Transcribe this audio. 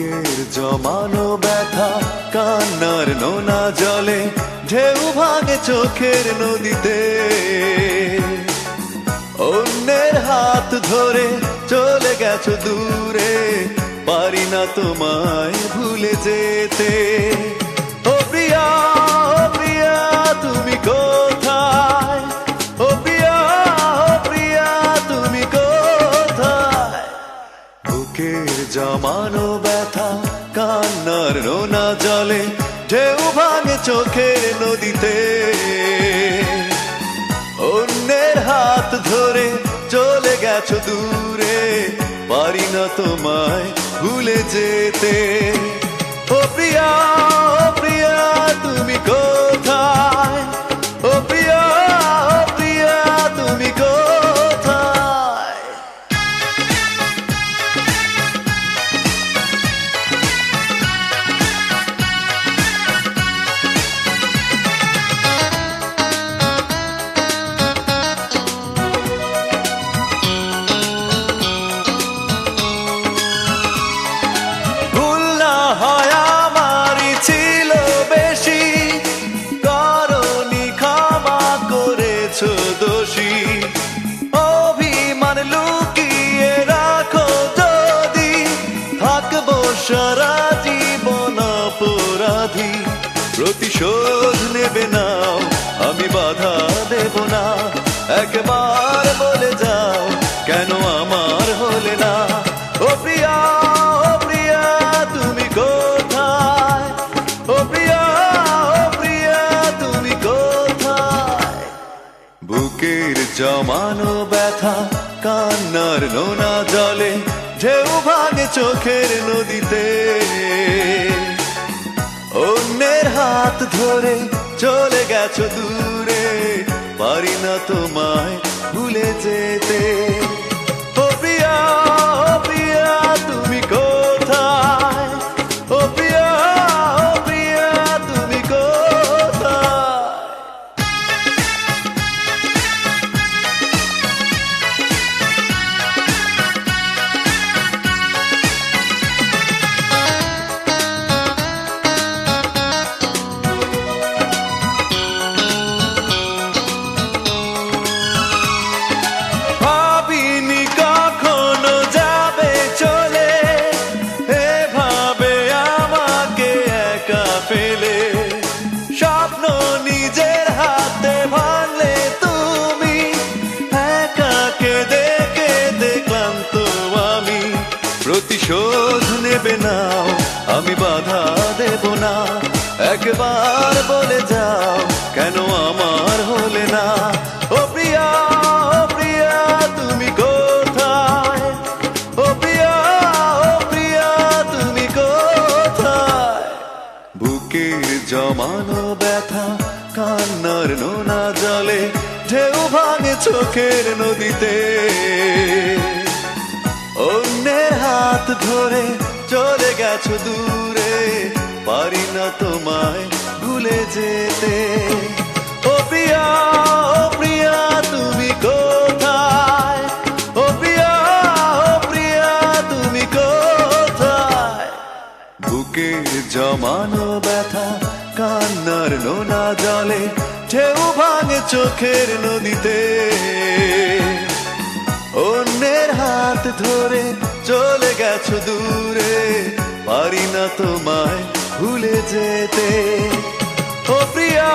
বুকের জমানো ব্যথা কান্নার নোনা জলে ঢেউ ভাঙে চোখের নদীতে। অন্যের হাত ধরে চলে গেছো দূরে, পারি না তোমায় ভুলে যেতে। ও প্রিয়া, ও প্রিয়া তুমি কোথায়? ও প্রিয়া, ও প্রিয়া তুমি কোথায়? বুকের জমানো ব্যথা কান্নার নোনা জলে ঢেউ ভাঙে চোখের নদীতে। অন্যের হাত ধরে চলে গেছো দূরে, পারি না তোমায় ভুলে যেতে। ও প্রিয়া, ও প্রিয়া তুমি কোথায়? ও প্রিয়া, ও প্রিয়া তুমি কোথায়? অভিমান লুকিয়ে রাখো যদি, থাকবো সারা জীবন অপরাধী। প্রতিশোধ নেবে নাও, আমি বাধা দেব না। একবার বলে যাও, কেন আমার হলে না? ও প্রিয়া, ও প্রিয়া তুমি কোথায়? ও প্রিয়া, ও প্রিয়া তুমি কোথায়? বুকের জমানো ব্যথা কান্নার নোনা জলে ঢেউ ভাঙে চোখের নদীতে। অন্যের হাত ধরে চলে গেছো দূরে, পারি না তোমায় ভুলে যেতে। ও প্রিয়া, ও প্রিয়া তুমি কোথায়? ও প্রিয়া, ও প্রিয়া তুমি কোথায়? স্বপ্ন নিজের হাতে ভাঙলে তুমি, একা কেঁদে কেঁদে ক্লান্ত আমি। প্রতিশোধ নেবে নাও, আমি বাধা দেব না। একবার বলে যাও, কেন আমার হলে না? ও প্রিয়া, ও প্রিয়া তুমি কোথায়? ও প্রিয়া, ও প্রিয়া তুমি কোথায়? বুকের জমানো ব্যথা কান্নার নোনা জলে ঢেউ ভাঙে চোখের নদীতে। অন্যের হাত ধরে চলে গেছো দূরে, পারি না তোমায় ভুলে যেতে। ও প্রিয়া, ও প্রিয়া তুমি কোথায়? ও প্রিয়া, ও প্রিয়া তুমি কোথায়? বুকের জমানো ব্যথা কান্নার নোনা জলে ঢেউ ভাঙে চোখের নদীতে। অন্যের হাত ধরে চলে গেছো দূরে, পারি না তোমায় ভুলে যেতে। ও প্রিয়া,